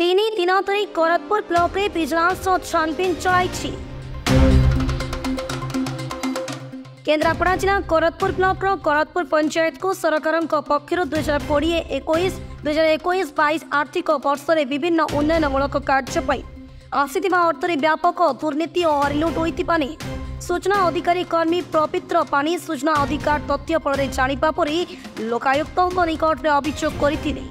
तीन दिन धरी करतपुर ब्लॉक रे विजिलेंस छानबीन चलाई। केन्द्रापड़ा जिला करतपुर ब्लॉक करतपुर पंचायत को सरकार पक्षर 2020-21 आर्थिक वर्ष में विभिन्न उन्नयनमूलक कार्य आसीथिबा अर्थरे व्यापक दुर्नीति और हरिलुट होइतिबा नै सूचना अधिकारी कर्मी पवित्र पानी सूचना अधिकार तथ्य फल जानिबा परे लोकायुक्त निकट में अभियोग करथिले।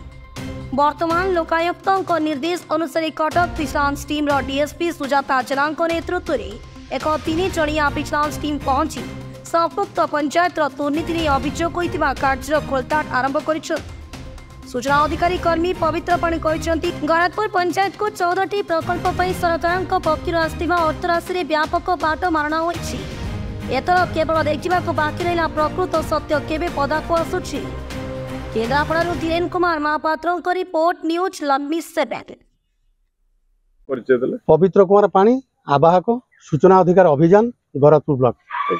वर्तमान लोकायुक्त निर्देश अनुसार Cuttack vigilance team DSP Sujata Jena नेतृत्व में एक 3 जणिया विजिलेंस टीम पहुंची संपुक्त पंचायत दुर्नीति ने अभियोग होइतिबा कार्य खोलताड़ आरंभ कर। सूचना अधिकारी कर्मी पवित्र पाणी कहते गणतपुर पंचायत को 14टी प्रकल्प पर सरकार पक्षर आसथिबा अर्थराशि में व्यापक बाट मारणा होइछि। एथर केवल देखा बाकी रहा प्रकृत सत्य केबे पदाक आसुछि। केन्द्रापड़ारू धीरेन कुमार महापात्र रिपोर्ट न्यूज लम्बी 7। पवित्र कुमार पाणी आवाहक सूचना अधिकार अभियान गरतपुर ब्लॉक आज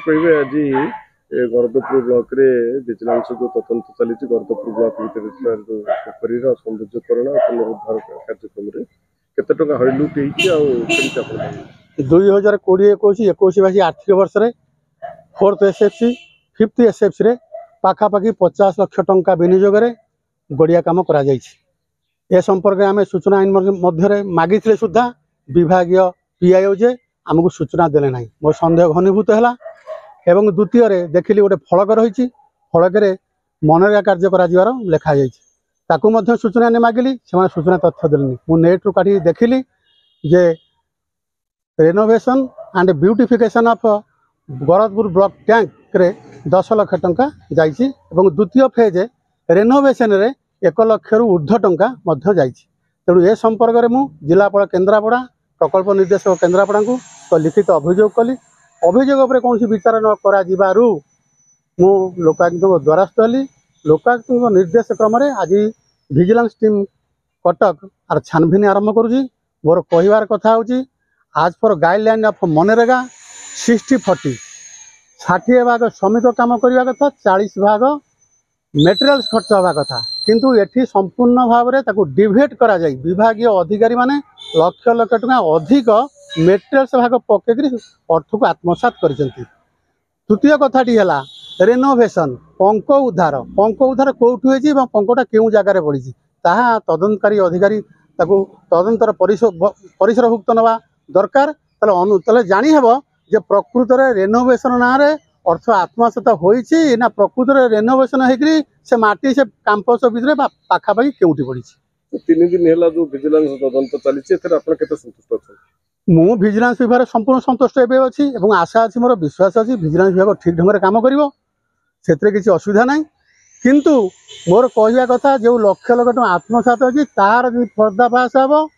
गरदपुर ब्लॉक रे विजिलेंस जो तदंत चली गरदपुर ब्लॉक पोखरी सौंदर्यकरण पुनरुद्धार कार्यक्रम रे केते टका हरिलुट होइछि 2020-21 आर्थिक वर्ष रे 4th एसएफसी 5th एसएफसी रे पाखापाखि 50 लाख टंका विनियोग रे गड़िया काम करा जायछि। ए संपर्क में आम सूचना आईन मध्य मागिथिले सुद्धा विभागीय पीआईओ जे आमको सूचना देले नाही। मोर संदेह घनीभूत है। एवं द्वितीय देखिली गोटे फलक रही फलक मनरेगा कार्य कर लेखा जाकू सूचना ने मागिली से सूचना तथ्य देनी। मु नेट रू काटी देखिली जे renovation and beautification of Gartapur block tank रे 10 लाख टंका जाइछि एवं द्वितीय फेज रेनोवेशन रे 1 लाख रु ऊर्ध्व टंका मध्य जाइछि। तेणु ए संपर्क में मु जिलापाल केन्द्रापड़ा प्रकल्प निर्देशक केन्द्रापड़ा को तो लिखित अभियोग कली। अभियोग कौन विचार न करू मु लोकायुक्त द्वारस्थ हली। लोकायुक्त निर्देश क्रम आज विजिलेंस टीम कटक आर छानबीन आरंभ करुँची। मोर कहबार कथा हूँ आज फॉर गाइडलाइन ऑफ मनरेगा 60-40 60 भाग श्रमिक काम करने कथा 40 भाग मेटेरियल्स खर्च हवा कथा किंतु एठी संपूर्ण भाव में डिवेट करा जाई विभागीय अधिकारी माने लक्ष लक्ष टका अधिक मेटेरियल्स भाग पकईकरी अर्थ को आत्मसात कर। तृतीय कथाटी है रेनोवेशन पंक उद्धार कौटू होती पंकटा क्यों जगार पड़ी ताहा तदंतकारी अधिकारी तदंतर परिसरभुक्त नवा दरकार ताले जानी हेबो जे प्रकृत रेनोवेशन ना रे अर्थ आत्मसात होइछि ना प्रकृत रेनोवेशन होकरी से माटी से कैंपस भितर पाखापाखि केउटी पड़ी। 3 दिन है जो विजिलेंस तदंत चली संतुष्ट अच्छा मु विजिलेंस विभाग संपूर्ण संतुष्ट अच्छी और आशा अच्छी मोर विश्वास अच्छी विजिलेंस विभाग ठीक ढंग से काम कर किसी असुविधा ना किंतु मोर कहवा कथा जो लक्ष लक्ष टका आत्मसात अच्छी तार पर्दाफाश हम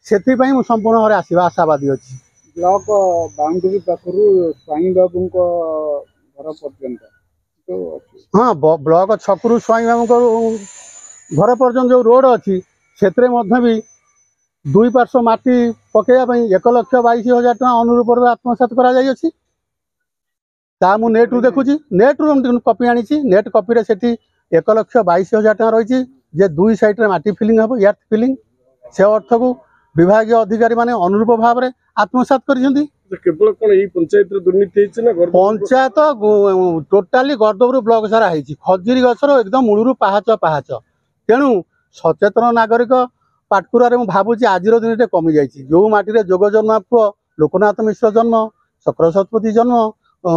से संपूर्ण भाव आसवा आशावादी अच्छी। ब्लॉक बाउंड्री पाखरु स्वाई बाबू घर पर्यंत हाँ ब्लॉक छकरू स्वाई बाबू घर पर्यंत जो रोड अच्छी से भी 2 पार्श्व माटी पकड़ा 1,22,000 टका अनुरूप आत्मसात कर नेट रू देखुची नेट रू कॉपी आनी नेट कॉपी से 1,22,000 टका रही जे 2 साइड रे माटी फिलिंग हम एर्थ फिलिंग से अर्थ को विभागीय अधिकारी माने अनुरूप भाव में आत्मसात कर। केवल कौन यही पंचायत दुर्नीति पंचायत टोटाली गरदपुर ब्लॉक सारा है खजुरी गछर एकदम मूलू पाहाच पाहाच तेणु सचेतन नागरिक पाटकुरा भावुँ आज दिन में कमी जाइए जो माटी जोग जन्म पुओ लोकनाथ मिश्र जन्म चक्र शतपथी जन्म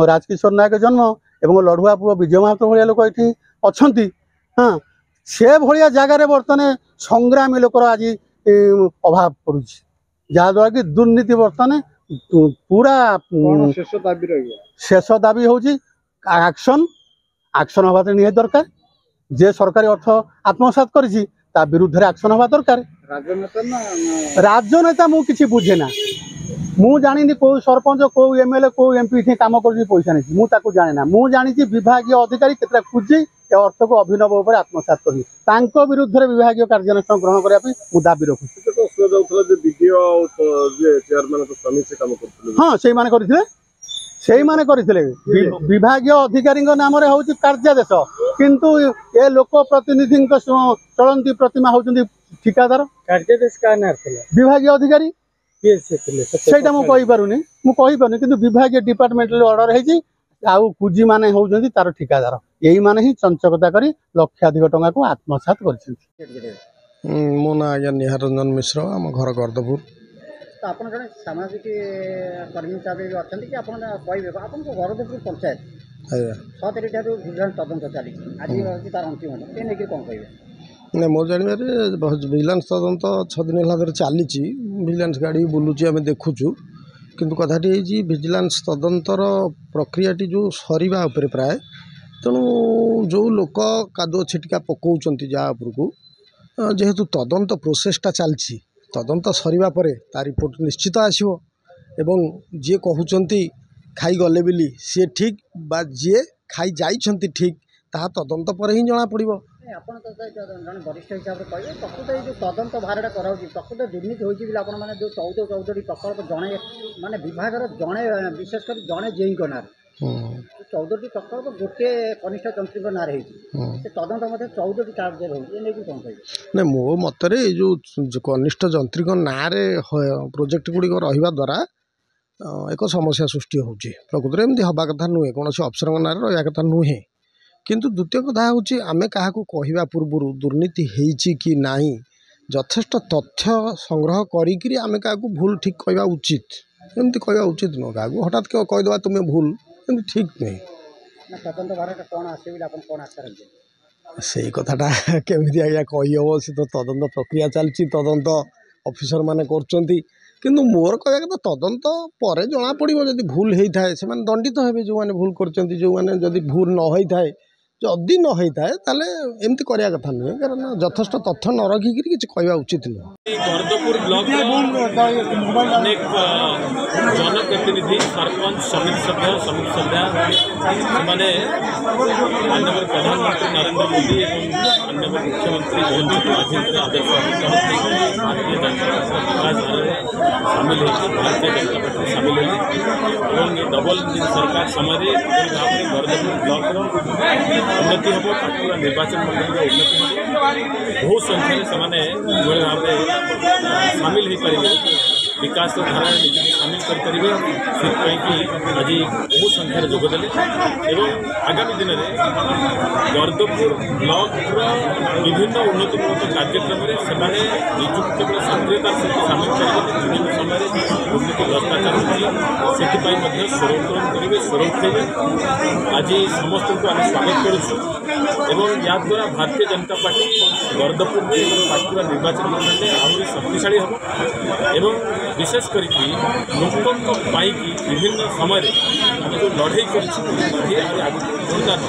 राजकिशोर नायक जन्म और लड़ुआ पुओ विजय महातो भाया लोक ये अच्छा हाँ से भाया जगार बर्तमान संग्रामी लोकर आज अभाव पड़ू जहाद्वारा कि दुर्नीति बर्तमान पूरा शेष दाबी हूँ एक्शन एक्शन हवा निहाती दरकार जे सरकारी अर्थ आत्मसात कर विरुद्ध एक्शन हवा दरकार। राजनेता मु किसी बुझे ना मु जानी कौ सरपंच कौ एमएलए कौ एमपी थे काम कर पैसा नहीं मुझे जाने ना मु जानी विभागीय अधिकारी केतटा खुजी अर्थ को अभिनव उपर आत्मसात कर विरुद्ध विभागीय कार्यानुष्ठान ग्रहण करने मु दाबी रखुची। हाँ से से माने करथिले विभागीय अधिकारी नाम रे होउची कार्यादेश किंतु ए लोक प्रतिनिधि चलंती प्रतिमा होउचंदी ठिकादार कार्यादेश का नार थिला विभागीय अधिकारी के से थिले सेटा मु कहि पारुनी किंतु विभागीय डिपार्टमेंटल ऑर्डर हेची आउ कुजी माने होउचंदी तार ठिकादार यही माने ही चंचकता करी लक्षाधिक टंका को आत्मसात करछंती। मो ना आज्ञा निहार रंजन मिश्र आम घर गर्दपुर। तो आप जन सामाजिक कर्मी हिसाब से अच्छा कि आप कहे आपन गर्दपुर पंचायत 6 तारीख विजिलेंस तदंत चली आज तार अंतिम ये नहीं कौन कहे ना मो जानवर विजिलेंस तदंत 6 दिन है चली विजिलेंस गाड़ी बुलूची आम देखुचु किंतु कथाटी विजिलेंस तदंतर प्रक्रियाटी जो सरीबा उपरे प्राय तेणु जो लोक कादुଅ छिटिका पकाउछंती जा उपरकू जेहेतु तदंत प्रोसेसटा चलछि तदंत सरीबा परे ता रिपोर्ट निश्चित आसिबो एवं जे कहउछंती खाई गले बिली सी ठीक बा जे खाई जाइछंती ठीक ता तदंत पर ही जना पड़िबो। आपन तो जन वरिष्ठ हिसाब से कहे प्रकृत जो तदंत भारटा कराउछि प्रकृत दुर्नीति होइछि बिल आपन माने जो 14 प्रकल्प जणे माने विभागर जणे विशेष कर जणे जेई कोनार 14 प्रकल्प गोटे कनिष्ठ जंत्री को नार होइछि तदंत मते 14 टार्गेट होइछि ए नेकी कोन कहि नै मो मतरे जो कनिष्ठ जंत्री को नारे प्रोजेक्ट गुडी को रहिबा द्वारा एक समस्या सृष्टि होउछि प्रकृत एमती हबा कथा नुहे कौन अफसर नारे रहिबा कथा नुहे किंतु द्वितीय कथा हूँ आम क्या कहवा पूर्व दुर्नीति होइछि कि नहीं यथेष्ट तथ्य संग्रह करी आम क्या भूल ठीक कहवा उचित एमती कहवा उचित नुह क्या हठात कहीदे तुम्हें भूल एमती ठीक नहीं से कथाटा केमी आज्ञा कहीहब सी तो तदंत प्रक्रिया चलती तदंत ऑफिसर माने करचंती किंतु मोर कहवा कथा तदंत पर जना पड़ो जदि भूल होता है से दंडित हेबे जो मैंने भूल करचंती जो मैंने जदि भूल न होता है जदि न होता है ताले एमती करिया कथा नुहे कारण यथेष्ट तथ्य न रखिक किसी कहवा उचित नुह। गर्दपुर ब्लॉक अनेक जनप्रतिनिधि सरपंच समिति सभ्य मैंने माननीय प्रधानमंत्री नरेंद्र मोदी और माननीय मुख्यमंत्री आदर्श भारतीय जनता पार्टी सामिल होती डबल इंजिन सरकार समय गर्दपुर ब्लॉक उन्नति हम पाटकुरा निर्वाचन मंडल उन्नति हम बहु संख्यार से भाव सामिल हो पारे विकास धारा निजी सामिल करेंगे से आज बहु संख्यार जोगदे एवं आगामी दिन में गर्दपुर ब्लॉक विभिन्न उन्नतिमूलक कार्यक्रम से निजुक्त सक्रियतार सहित सामिल करेंगे विभिन्न समय दुर्नीति भ्रष्टाचार होती स्वर उत्तोलन करेंगे स्वर उठेबे आज समस्त को आम स्वागत करुँ याद्वारा भारतीय जनता पार्टी गर्दपुर पाटकुरा निर्वाचन मंडल में आहरी शक्तिशाली हम एवं विशेषकर लोकों विभिन्न समय आम जो लड़े जोरदार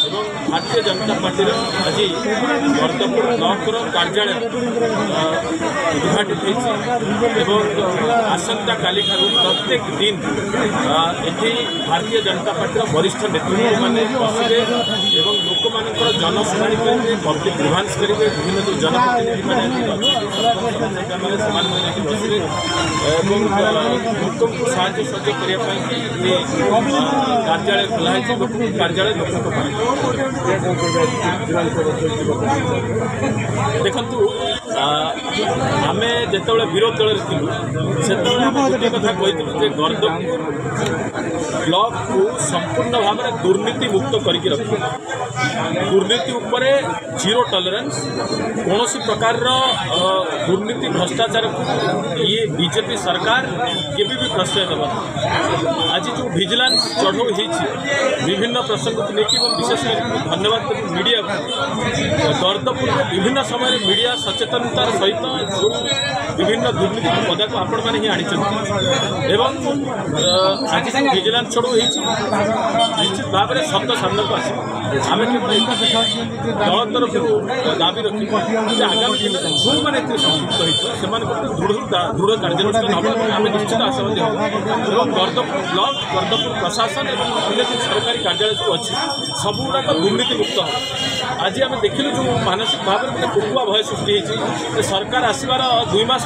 एवं भारतीय जनता पार्टी आज गर्दपुर ब्लॉक कार्यालय उद्घाटित आसंता काली प्रत्येक दिन ये भारतीय जनता पार्टी वरिष्ठ नेतृत्व मैंने बसवे एवं लोक मान जनशुणी करेंगे पब्लिक ग्रीवांस करेंगे विभिन्न जो जनप्रतिनिधि मैंने बसवे लोक साहय सहयोग करने कार्यालय खोलाई कार्यालय लोक देखु आम जो विरोध दल से गोटे कथा कही गर्दपुर ब्लॉक को संपूर्ण भाव में दुर्नीति मुक्त करके रखिए दुर्नीति उपर जीरो टॉलरेंस कौन प्रकार दुर्नीति भ्रष्टाचार को ये बीजेपी सरकार केबी भी प्रश्रय देव आज जो विजिलेंस चढ़ऊ विभिन्न प्रसंग को लेकिन विशेषकर धन्यवाद मीडिया गर्दपुर विभिन्न समय मीडिया सचेतनतार सहित जो विभिन्न दुर्नीति पदा को आपण मैंने ही आनी एवं आज जो विजिलेंस चढ़ऊ निश्चित भाव में सत्य सामने को आम दल तरफ दाबी रखी आगामी दिन जो मैंने संपृक्त होते दृढ़ कार्यानुष्ठान आम निश्चित आशावादी हम गर्दपुर ब्लॉक गर्दपुर प्रशासन और अन्य जो सरकारी कार्यालय सब अच्छी सबुगुड़ाक दुर्नीति मुक्त आज आम देखिलु जो मानसिक भाव में गोटे कोकुआ भय सृष्टि सरकार आसबार 2 मास